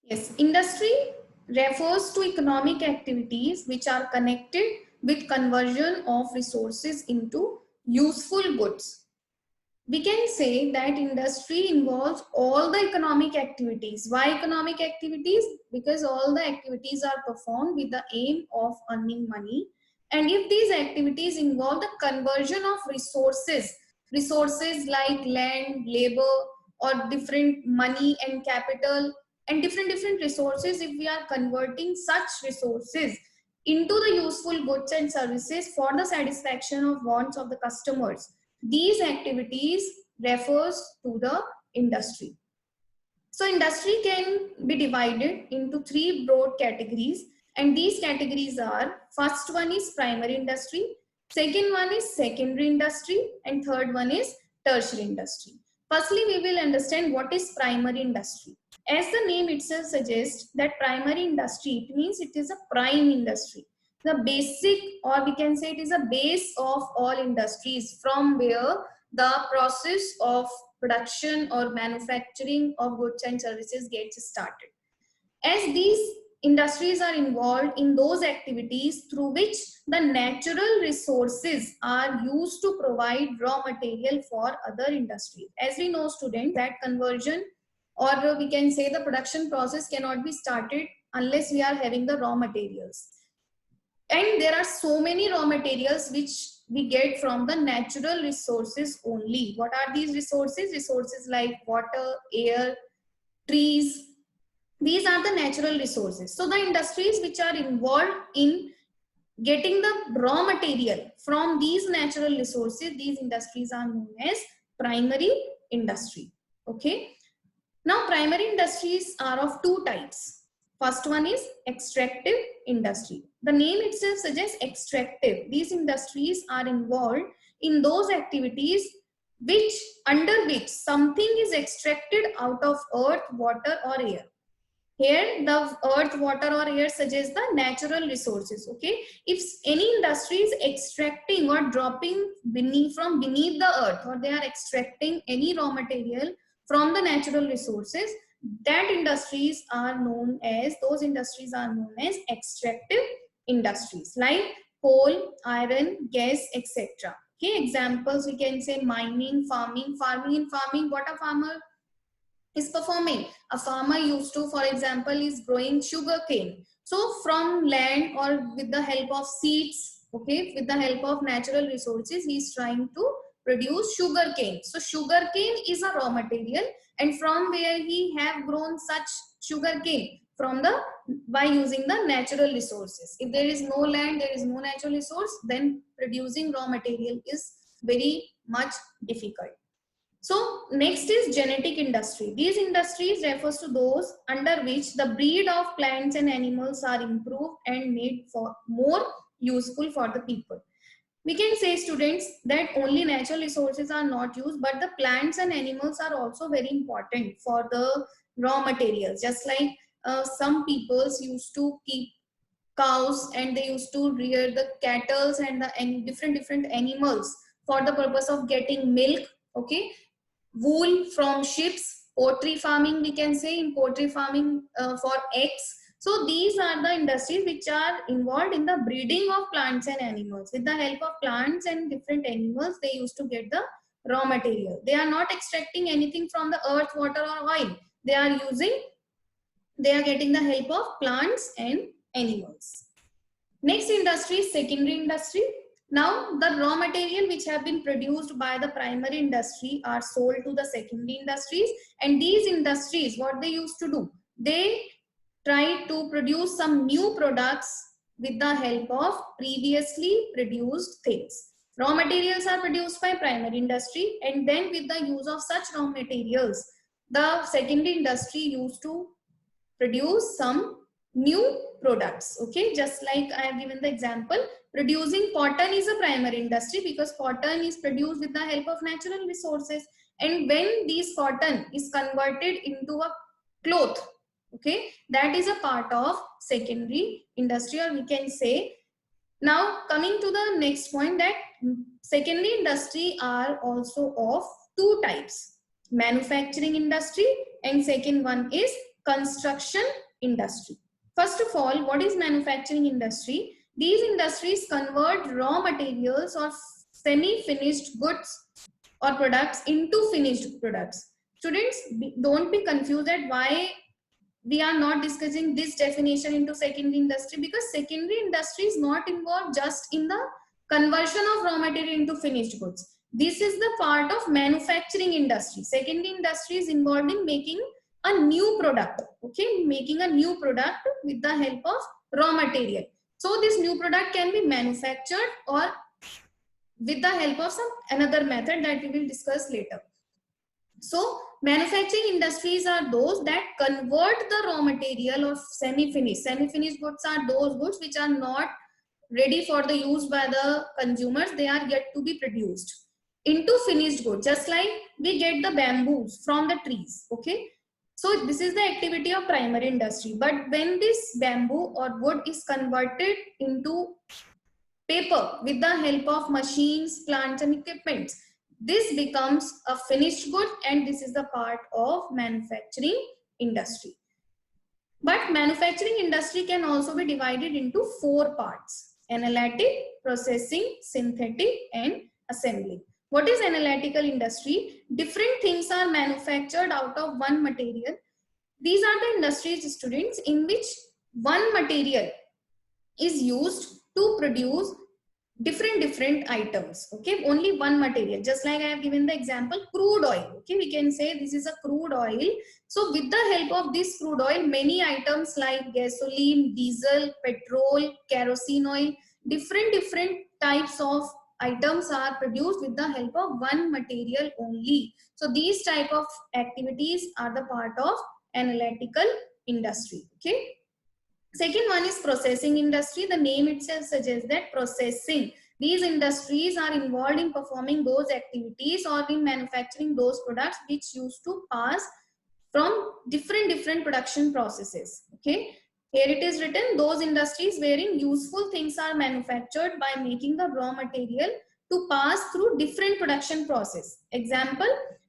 Yes, industry refers to economic activities which are connected with conversion of resources into useful goods. We can say that industry involves all the economic activities. Why economic activities? Because all the activities are performed with the aim of earning money. And if these activities involve the conversion of resources, resources like land, labor, or different money and capital, and different resources, if we are converting such resources into the useful goods and services for the satisfaction of wants of the customers, these activities refers to the industry. So industry can be divided into three broad categories, and these categories are: first one is primary industry, second one is secondary industry, and third one is tertiary industry. Firstly, we will understand what is primary industry. As the name itself suggests that primary industry, it means it is a prime industry, the basic, or we can say it is a base of all industries, from where the process of production or manufacturing of goods and services gets started. As these industries are involved in those activities through which the natural resources are used to provide raw material for other industries. As we know, students, that conversion, or we can say the production process, cannot be started unless we are having the raw materials. And there are so many raw materials which we get from the natural resources only. What are these resources? Resources like water, air, trees. These are the natural resources. So the industries which are involved in getting the raw material from these natural resources, these industries are known as primary industry. Okay. Now primary industries are of two types. First one is extractive industry. The name itself suggests extractive. These industries are involved in those activities under which something is extracted out of earth, water, or air. Here the earth, water, or air suggests the natural resources. Okay, if any industry is extracting or dropping from beneath the earth, or they are extracting any raw material from the natural resources, those industries are known as extractive industries, like coal, iron, gas, etc. Okay, examples we can say mining, farming. What a farmer is performing. A farmer used to, for example, is growing sugar cane. So from land, or with the help of seeds, okay, with the help of natural resources, he is trying to produce sugar cane. So sugar cane is a raw material, and from where he have grown such sugar cane? By using the natural resources. If there is no land, there is no natural resource, then producing raw material is very much difficult. So next is genetic industry. These industries refers to those under which the breed of plants and animals are improved and made for more useful for the people. We can say, students, that only natural resources are not used, but the plants and animals are also very important for the raw materials. Just like some peoples used to keep cows, and they used to rear the cattle and different animals for the purpose of getting milk. Okay, wool from ships, poultry farming, we can say, in poultry farming for eggs. So these are the industries which are involved in the breeding of plants and animals. With the help of plants and different animals, they used to get the raw material. They are not extracting anything from the earth, water, or oil. They are getting the help of plants and animals. Next industry is secondary industry. Now the raw material which have been produced by the primary industry are sold to the secondary industries, and these industries, what they used to do, they try to produce some new products with the help of previously produced things. Raw materials are produced by primary industry, and then with the use of such raw materials, the secondary industry used to produce some new products. Okay, just like I have given the example, producing cotton is a primary industry, because cotton is produced with the help of natural resources, and when this cotton is converted into a cloth, okay, that is a part of secondary industry, or we can say. Now coming to the next point, that secondary industry are also of two types: manufacturing industry, and second one is construction industry. First of all, what is manufacturing industry? These industries convert raw materials or semi-finished goods or products into finished products. Students, don't be confused at why we are not discussing this definition into secondary industry, because secondary industry is not involved just in the conversion of raw material into finished goods. This is the part of manufacturing industry. Secondary industry is involved in making a new product, okay, making a new product with the help of raw material. So this new product can be manufactured or with the help of some another method that we will discuss later. So manufacturing industries are those that convert the raw material of semi-finished. Semi-finished goods are those goods which are not ready for the use by the consumers. They are yet to be produced into finished goods, just like we get the bamboos from the trees. Okay. So this is the activity of primary industry. But when this bamboo or wood is converted into paper with the help of machines, plants and equipment, this becomes a finished good, and this is the part of manufacturing industry. But manufacturing industry can also be divided into 4 parts: analytic, processing, synthetic and assembly. What is analytical industry? Different things are manufactured out of one material. These are the industries, students, in which one material is used to produce different items. Okay, only one material. Just like I have given the example, crude oil. Okay, we can say this is a crude oil. So with the help of this crude oil, many items like gasoline, diesel, petrol, kerosene oil, different types of items are produced with the help of one material only. So these type of activities are the part of analytical industry. Okay. Second one is processing industry. The name itself suggests that processing. These industries are involved in performing those activities or in manufacturing those products which used to pass from different production processes. Okay. Here it is written, those industries wherein useful things are manufactured by making the raw material to pass through different production process. Example,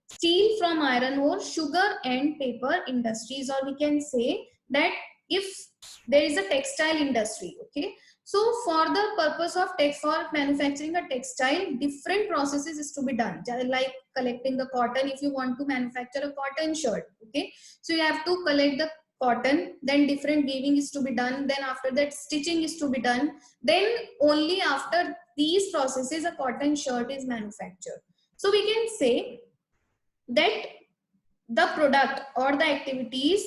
steel from iron ore, sugar and paper industries, or we can say that if there is a textile industry. Okay, so for the purpose of for manufacturing a textile, different processes is to be done, like collecting the cotton. If you want to manufacture a cotton shirt, okay, so you have to collect the cotton, then different weaving is to be done, then after that stitching is to be done, then only after these processes a cotton shirt is manufactured. So we can say that the product or the activities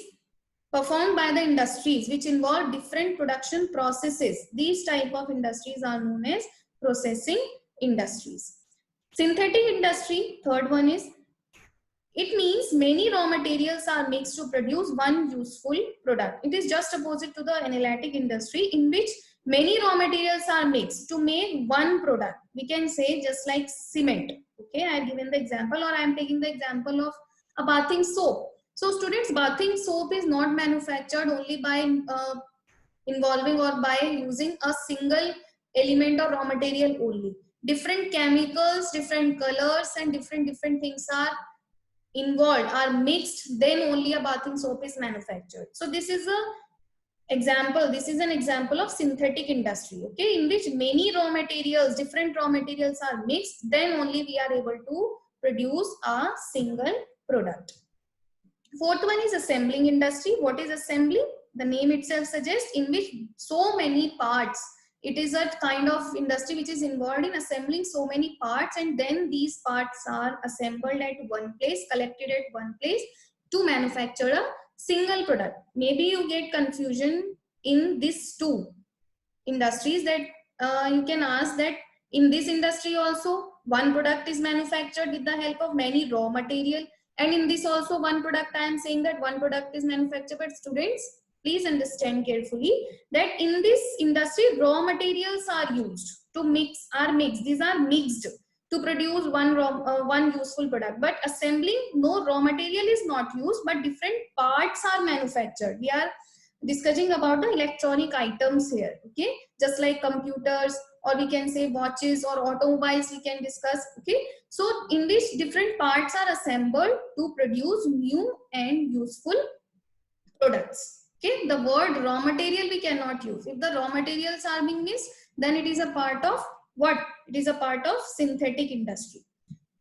performed by the industries which involve different production processes, these type of industries are known as processing industries. Synthetic industry, third one is, it means many raw materials are mixed to produce one useful product. It is just opposite to the analytic industry, in which many raw materials are mixed to make one product. We can say just like cement. Okay, I have given the example, or I am taking the example of a bathing soap. So students, bathing soap is not manufactured only by involving or by using a single element or raw material only. Different chemicals, different colors and different things are involved, are mixed, then only a bathing soap is manufactured. So this is a example, this is an example of synthetic industry, okay, in which many raw materials, different raw materials are mixed, then only we are able to produce a single product. Fourth one is assembling industry. What is assembly? The name itself suggests, in which so many parts. It is a kind of industry which is involved in assembling so many parts, and then these parts are assembled at one place, collected at one place to manufacture a single product. Maybe you get confusion in these two industries, that you can ask that in this industry also one product is manufactured with the help of many raw material, and in this also one product, I am saying that one product is manufactured. But students, please understand carefully that in this industry raw materials are used to mixed. These are mixed to produce one useful product. But assembling, no raw material is not used, but different parts are manufactured. We are discussing about the electronic items here, okay, just like computers, or we can say watches or automobiles we can discuss, okay. So in which different parts are assembled to produce new and useful products. Okay, the word raw material we cannot use. If the raw materials are being missed, then it is a part of what? It is a part of synthetic industry.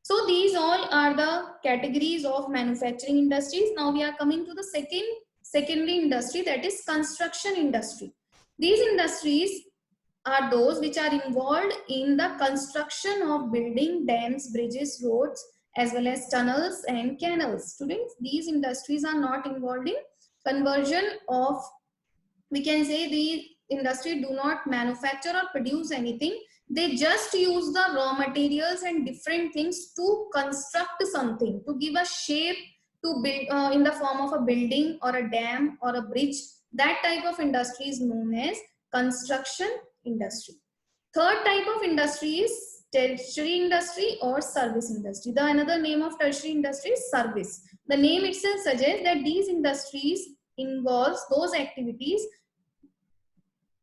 So these all are the categories of manufacturing industries. Now we are coming to the secondary industry, that is construction industry. These industries are those which are involved in the construction of building, dams, bridges, roads, as well as tunnels and canals. Students, these industries are not involved in conversion of, we can say, the industry do not manufacture or produce anything. They just use the raw materials and different things to construct something, to give a shape, to build in the form of a building or a dam or a bridge. That type of industry is known as construction industry. Third type of industry is tertiary industry or service industry. The another name of tertiary industry is service. The name itself suggests that these industries involves those activities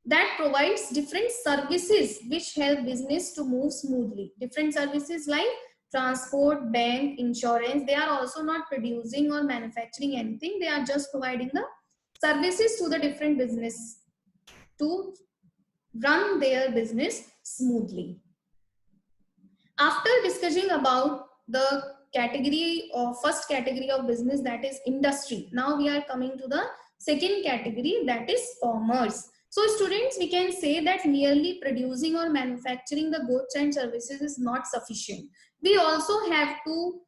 that provides different services which help business to move smoothly. Different services like transport, bank, insurance. They are also not producing or manufacturing anything. They are just providing the services to the different business to run their business smoothly. After discussing about the category of first category of business, that is industry, now we are coming to the second category, that is commerce. So students, we can say that merely producing or manufacturing the goods and services is not sufficient. We also have to,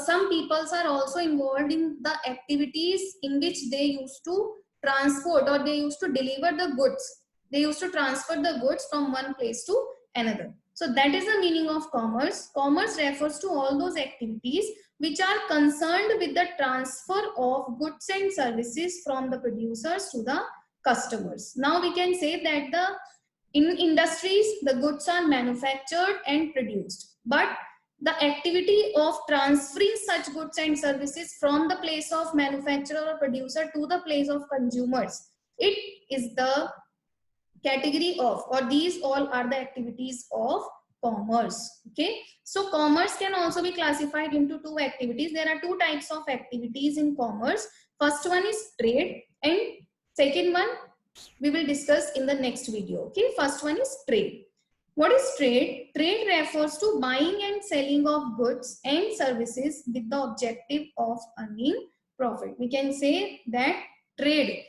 some peoples are also involved in the activities in which they used to transport or they used to deliver the goods. They used to transfer the goods from one place to another. So that is the meaning of commerce. Commerce refers to all those activities which are concerned with the transfer of goods and services from the producers to the customers. Now we can say that in industries, the goods are manufactured and produced, but the activity of transferring such goods and services from the place of manufacturer or producer to the place of consumers, it is the category of, or these all are the activities of commerce. Okay, so commerce can also be classified into two activities. There are two types of activities in commerce. First one is trade, and second one we will discuss in the next video. Okay, first one is trade. What is trade? Trade refers to buying and selling of goods and services with the objective of earning profit. We can say that trade.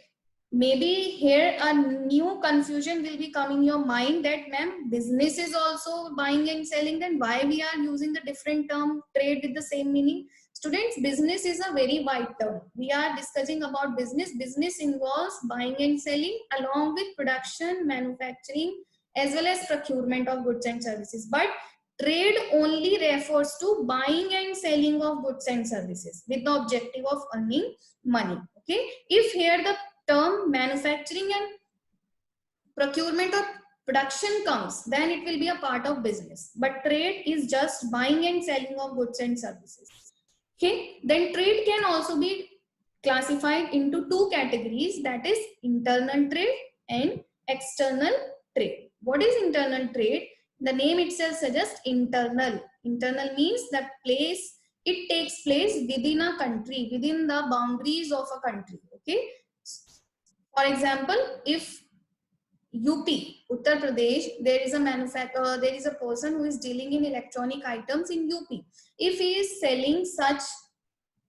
Maybe here a new confusion will be coming in your mind that, ma'am, business is also buying and selling, then why we are using the different term trade with the same meaning? Students, business is a very wide term. We are discussing about business. Business involves buying and selling along with production, manufacturing, as well as procurement of goods and services. But trade only refers to buying and selling of goods and services with the objective of earning money. Okay, if here the term manufacturing and procurement or production comes, then it will be a part of business. But trade is just buying and selling of goods and services. Okay, then trade can also be classified into two categories, that is internal trade and external trade. What is internal trade? The name itself suggests internal. Internal means the place, it takes place within a country, within the boundaries of a country. Okay, for example, if UP, Uttar Pradesh, there is a manufacturer, there is a person who is dealing in electronic items in UP. If he is selling such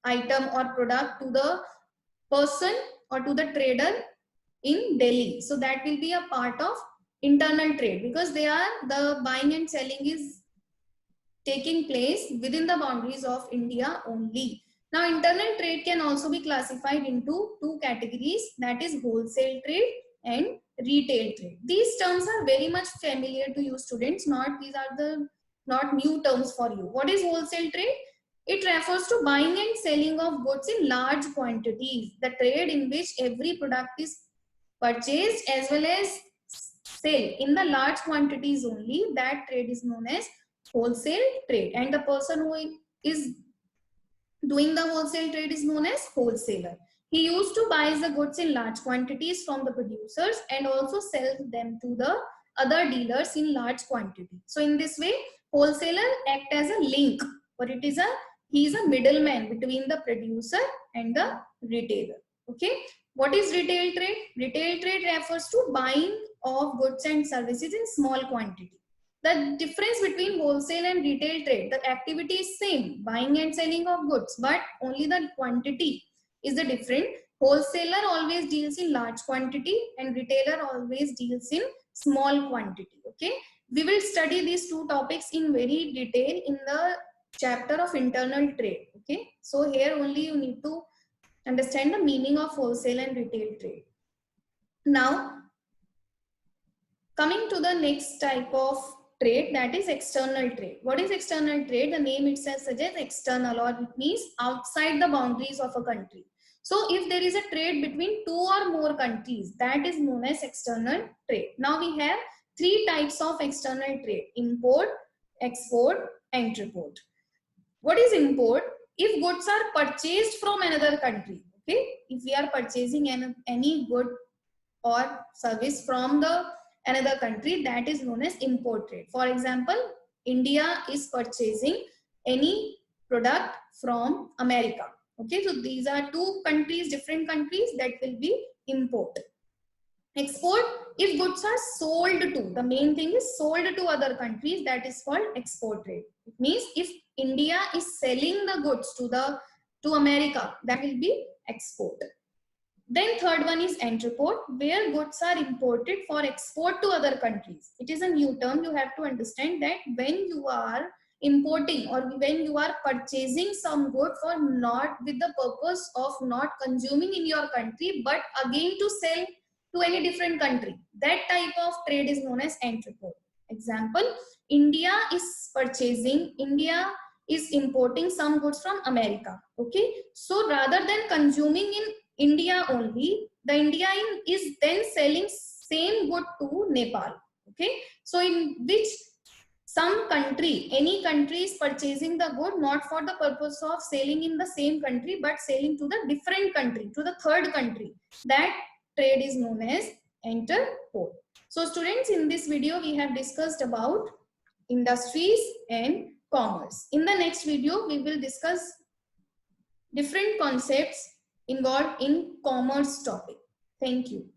item or product to the person or to the trader in Delhi, so that will be a part of internal trade, because they are, the buying and selling is taking place within the boundaries of India only. Now, internal trade can also be classified into two categories, that is wholesale trade and retail trade. These terms are very much familiar to you students, these are the not new terms for you. What is wholesale trade? It refers to buying and selling of goods in large quantities, the trade in which every product is purchased as well as sale in the large quantities only. That trade is known as wholesale trade, and the person who is doing the wholesale trade is known as wholesaler. He used to buy the goods in large quantities from the producers and also sell them to the other dealers in large quantity. So in this way, wholesaler act as a link, or it is a, he is a middleman between the producer and the retailer. Okay, What is retail trade? Retail trade refers to buying of goods and services in small quantity. The difference between wholesale and retail trade, the activity is same, buying and selling of goods, but only the quantity is the different. Wholesaler always deals in large quantity and retailer always deals in small quantity. Okay, we will study these two topics in very detail in the chapter of internal trade. Okay, so here only you need to understand the meaning of wholesale and retail trade. Now, coming to the next type of trade, that is external trade. What is external trade? The name itself suggests external, or it means outside the boundaries of a country. So if there is a trade between two or more countries, that is known as external trade. Now we have three types of external trade: import, export, entrepot. What is import? If goods are purchased from another country, okay, if we are purchasing any good or service from the another country, that is known as import trade. For example, India is purchasing any product from America. Okay, so these are two countries, different countries, that will be import. Export, if goods are sold to, the main thing is sold to other countries, that is called export trade. It means if India is selling the goods to America, that will be export. Then third one is entrepot, where goods are imported for export to other countries. It is a new term. You have to understand that when you are importing or when you are purchasing some good for not with the purpose of not consuming in your country, but again to sell to any different country, that type of trade is known as entrepot. Example, India is importing some goods from America. Okay, so rather than consuming in India only, the India is then selling same good to Nepal. Okay, so in which some country, any country is purchasing the good not for the purpose of selling in the same country, but selling to the different country, to the third country. That trade is known as entrepot. So students, in this video we have discussed about industries and commerce. In the next video we will discuss different concepts involved in commerce topic. Thank you.